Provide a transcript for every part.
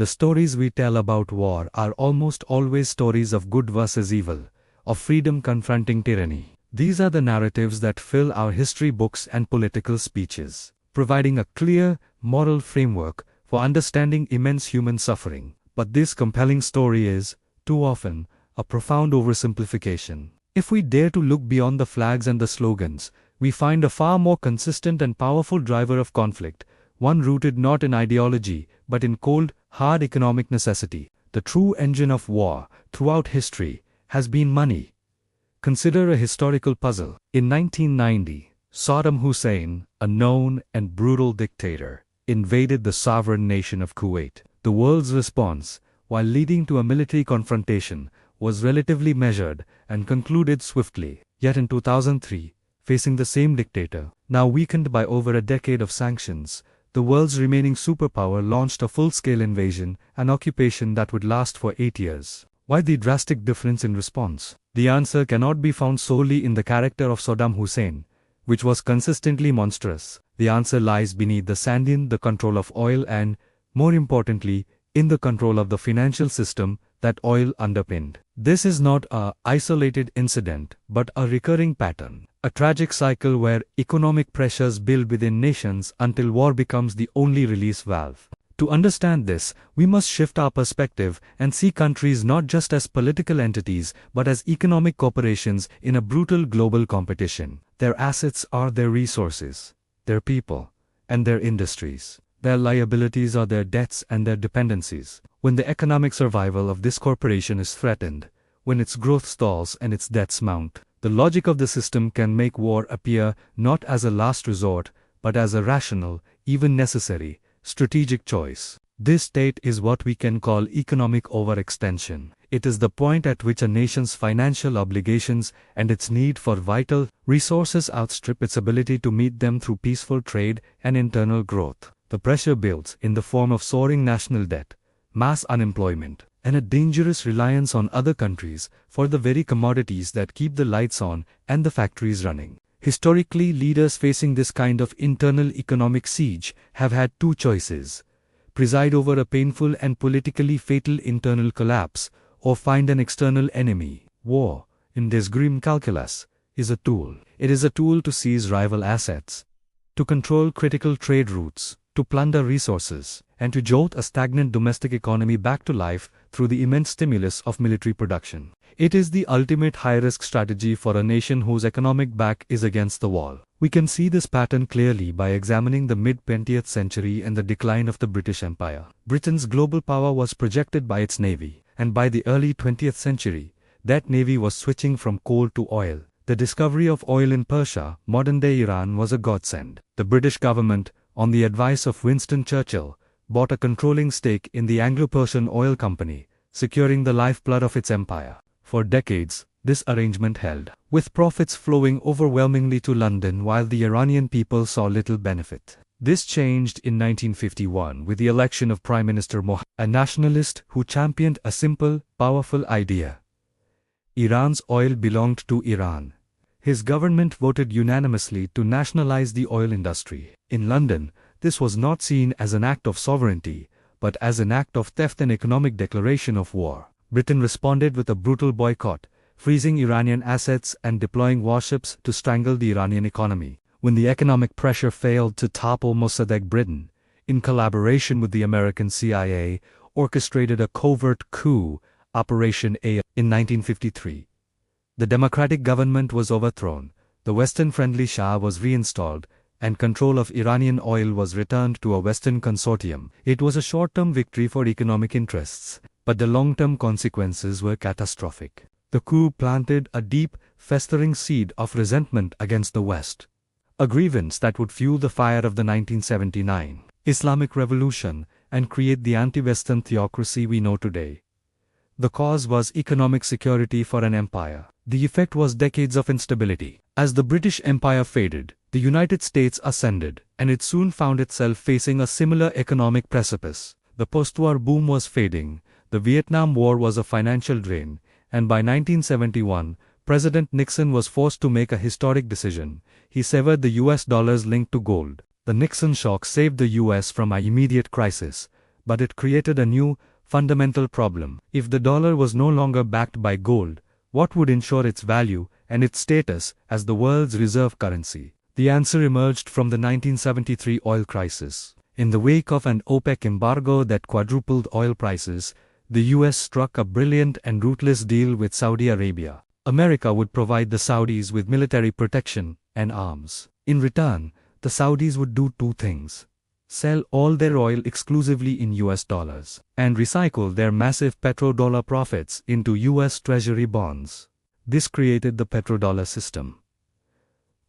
The stories we tell about war are almost always stories of good versus evil, of freedom confronting tyranny. These are the narratives that fill our history books and political speeches, providing a clear, moral framework for understanding immense human suffering. But this compelling story is, too often, a profound oversimplification. If we dare to look beyond the flags and the slogans, we find a far more consistent and powerful driver of conflict, one rooted not in ideology, but in cold, hard economic necessity. The true engine of war, throughout history, has been money. Consider a historical puzzle. In 1990, Saddam Hussein, a known and brutal dictator, invaded the sovereign nation of Kuwait. The world's response, while leading to a military confrontation, was relatively measured and concluded swiftly. Yet in 2003, facing the same dictator, now weakened by over a decade of sanctions, the world's remaining superpower launched a full-scale invasion, an occupation that would last for 8 years. Why the drastic difference in response? The answer cannot be found solely in the character of Saddam Hussein, which was consistently monstrous. The answer lies beneath the sand, the control of oil and, more importantly, in the control of the financial system that oil underpinned. This is not an isolated incident, but a recurring pattern. A tragic cycle where economic pressures build within nations until war becomes the only release valve. To understand this, we must shift our perspective and see countries not just as political entities but as economic corporations in a brutal global competition. Their assets are their resources, their people, and their industries. Their liabilities are their debts and their dependencies. When the economic survival of this corporation is threatened, when its growth stalls and its debts mount, the logic of the system can make war appear not as a last resort, but as a rational, even necessary, strategic choice. This state is what we can call economic overextension. It is the point at which a nation's financial obligations and its need for vital resources outstrip its ability to meet them through peaceful trade and internal growth. The pressure builds in the form of soaring national debt, mass unemployment, and a dangerous reliance on other countries for the very commodities that keep the lights on and the factories running. Historically, leaders facing this kind of internal economic siege have had two choices: preside over a painful and politically fatal internal collapse, or find an external enemy. War, in this grim calculus, is a tool. It is a tool to seize rival assets, to control critical trade routes, to plunder resources, and to jolt a stagnant domestic economy back to life through the immense stimulus of military production. It is the ultimate high-risk strategy for a nation whose economic back is against the wall. We can see this pattern clearly by examining the mid-20th century and the decline of the British Empire. Britain's global power was projected by its navy, and by the early 20th century, that navy was switching from coal to oil. The discovery of oil in Persia, modern-day Iran, was a godsend. The British government, on the advice of Winston Churchill, bought a controlling stake in the Anglo-Persian Oil Company, securing the lifeblood of its empire. For decades, this arrangement held, with profits flowing overwhelmingly to London while the Iranian people saw little benefit. This changed in 1951 with the election of Prime Minister Mohammad, a nationalist who championed a simple, powerful idea. Iran's oil belonged to Iran. His government voted unanimously to nationalize the oil industry. In London, this was not seen as an act of sovereignty, but as an act of theft and economic declaration of war. Britain responded with a brutal boycott, freezing Iranian assets and deploying warships to strangle the Iranian economy. When the economic pressure failed to topple Mossadegh, Britain, in collaboration with the American CIA, orchestrated a covert coup, Operation A, in 1953. The democratic government was overthrown, the Western-friendly Shah was reinstalled, and control of Iranian oil was returned to a Western consortium. It was a short-term victory for economic interests, but the long-term consequences were catastrophic. The coup planted a deep, festering seed of resentment against the West, a grievance that would fuel the fire of the 1979 Islamic Revolution and create the anti-Western theocracy we know today. The cause was economic security for an empire. The effect was decades of instability. As the British Empire faded, the United States ascended, and it soon found itself facing a similar economic precipice. The post-war boom was fading, the Vietnam War was a financial drain, and by 1971, President Nixon was forced to make a historic decision. He severed the US dollar's link to gold. The Nixon shock saved the US from an immediate crisis, but it created a new, fundamental problem. If the dollar was no longer backed by gold, what would ensure its value and its status as the world's reserve currency? The answer emerged from the 1973 oil crisis. In the wake of an OPEC embargo that quadrupled oil prices, the US struck a brilliant and ruthless deal with Saudi Arabia. America would provide the Saudis with military protection and arms. In return, the Saudis would do two things: sell all their oil exclusively in US dollars, and recycle their massive petrodollar profits into US Treasury bonds. This created the Petrodollar System.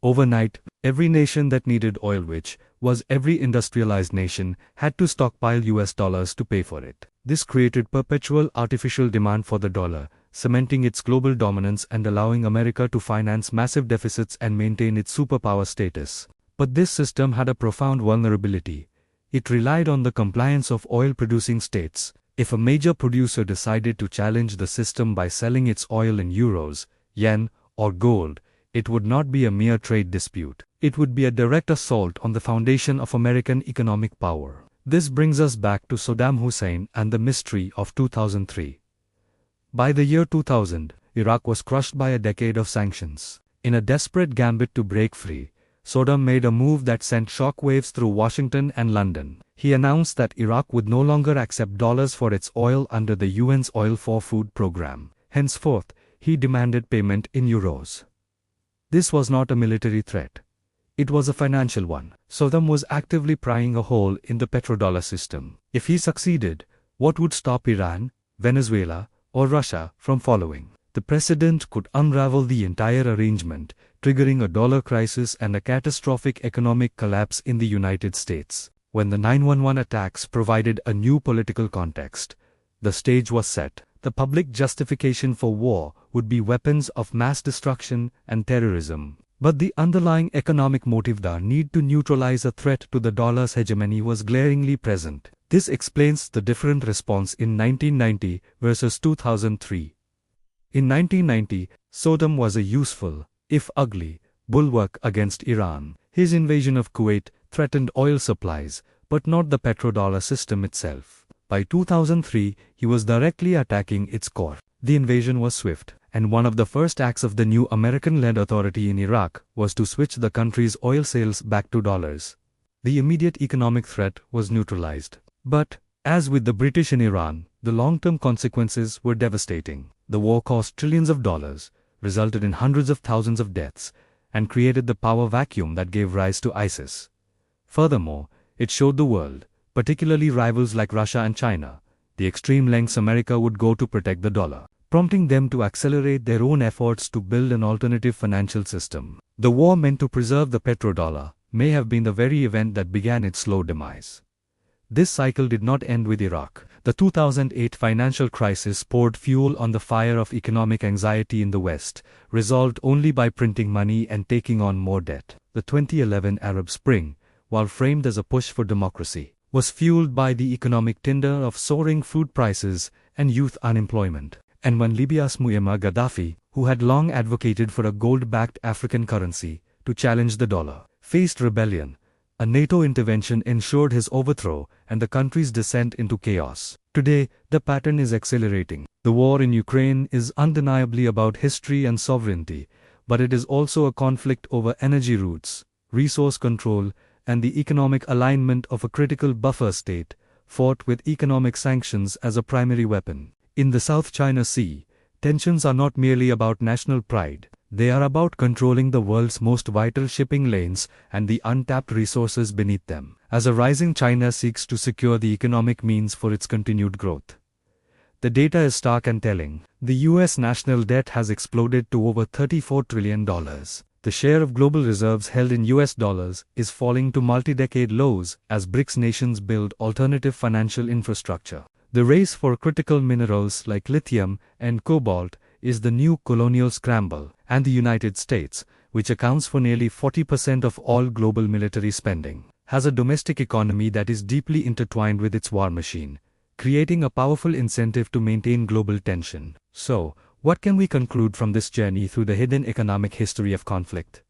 Overnight, every nation that needed oil, which was every industrialized nation, had to stockpile US dollars to pay for it. This created perpetual artificial demand for the dollar, cementing its global dominance and allowing America to finance massive deficits and maintain its superpower status. But this system had a profound vulnerability. It relied on the compliance of oil-producing states. If a major producer decided to challenge the system by selling its oil in euros, yen, or gold, it would not be a mere trade dispute. It would be a direct assault on the foundation of American economic power. This brings us back to Saddam Hussein and the mystery of 2003. By the year 2000, Iraq was crushed by a decade of sanctions. In a desperate gambit to break free, Saddam made a move that sent shockwaves through Washington and London. He announced that Iraq would no longer accept dollars for its oil under the UN's Oil for Food program. Henceforth, he demanded payment in euros. This was not a military threat. It was a financial one. Saddam was actively prying a hole in the petrodollar system. If he succeeded, what would stop Iran, Venezuela, or Russia from following? The precedent could unravel the entire arrangement, triggering a dollar crisis and a catastrophic economic collapse in the United States. When the 9/11 attacks provided a new political context, the stage was set. The public justification for war would be weapons of mass destruction and terrorism. But the underlying economic motive, the need to neutralize a threat to the dollar's hegemony, was glaringly present. This explains the different response in 1990 versus 2003. In 1990, Saddam was a useful, if ugly, bulwark against Iran. His invasion of Kuwait threatened oil supplies, but not the petrodollar system itself. By 2003, he was directly attacking its core. The invasion was swift, and one of the first acts of the new American-led authority in Iraq was to switch the country's oil sales back to dollars. The immediate economic threat was neutralized. But, as with the British in Iran, the long-term consequences were devastating. The war cost trillions of dollars, resulted in hundreds of thousands of deaths, and created the power vacuum that gave rise to ISIS. Furthermore, it showed the world, particularly rivals like Russia and China, the extreme lengths America would go to protect the dollar, prompting them to accelerate their own efforts to build an alternative financial system. The war meant to preserve the petrodollar may have been the very event that began its slow demise. This cycle did not end with Iraq. The 2008 financial crisis poured fuel on the fire of economic anxiety in the West, resolved only by printing money and taking on more debt. The 2011 Arab Spring, while framed as a push for democracy, was fueled by the economic tinder of soaring food prices and youth unemployment. And when Libya's Muammar Gaddafi, who had long advocated for a gold-backed African currency to challenge the dollar, faced rebellion, a NATO intervention ensured his overthrow and the country's descent into chaos. Today, the pattern is accelerating. The war in Ukraine is undeniably about history and sovereignty, but it is also a conflict over energy routes, resource control, and the economic alignment of a critical buffer state, fought with economic sanctions as a primary weapon. In the South China Sea, tensions are not merely about national pride, they are about controlling the world's most vital shipping lanes and the untapped resources beneath them, as a rising China seeks to secure the economic means for its continued growth. The data is stark and telling. The US national debt has exploded to over $34 trillion. The share of global reserves held in US dollars is falling to multi-decade lows as BRICS nations build alternative financial infrastructure. The race for critical minerals like lithium and cobalt is the new colonial scramble, and the United States, which accounts for nearly 40% of all global military spending, has a domestic economy that is deeply intertwined with its war machine, creating a powerful incentive to maintain global tension. So, what can we conclude from this journey through the hidden economic history of conflict?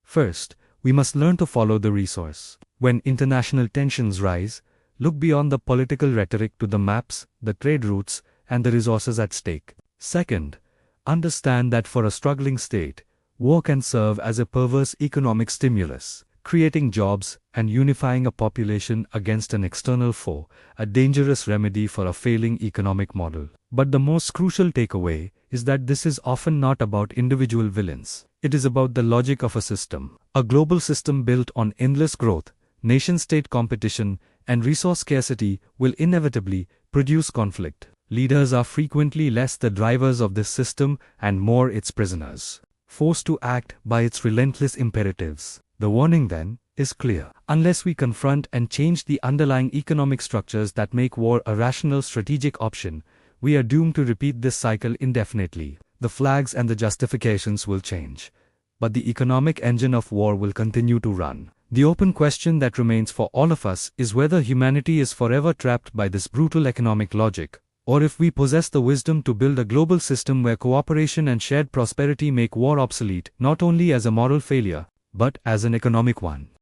First, we must learn to follow the resource. When international tensions rise, Look beyond the political rhetoric to the maps, the trade routes, and the resources at stake. Second, understand that for a struggling state, war can serve as a perverse economic stimulus, creating jobs and unifying a population against an external foe, a dangerous remedy for a failing economic model. But the most crucial takeaway is that this is often not about individual villains. It is about the logic of a system. A global system built on endless growth, nation-state competition, and resource scarcity will inevitably produce conflict. Leaders are frequently less the drivers of this system and more its prisoners, forced to act by its relentless imperatives. The warning, then, is clear. Unless we confront and change the underlying economic structures that make war a rational strategic option, we are doomed to repeat this cycle indefinitely. The flags and the justifications will change, but the economic engine of war will continue to run. The open question that remains for all of us is whether humanity is forever trapped by this brutal economic logic, or if we possess the wisdom to build a global system where cooperation and shared prosperity make war obsolete, not only as a moral failure, but as an economic one.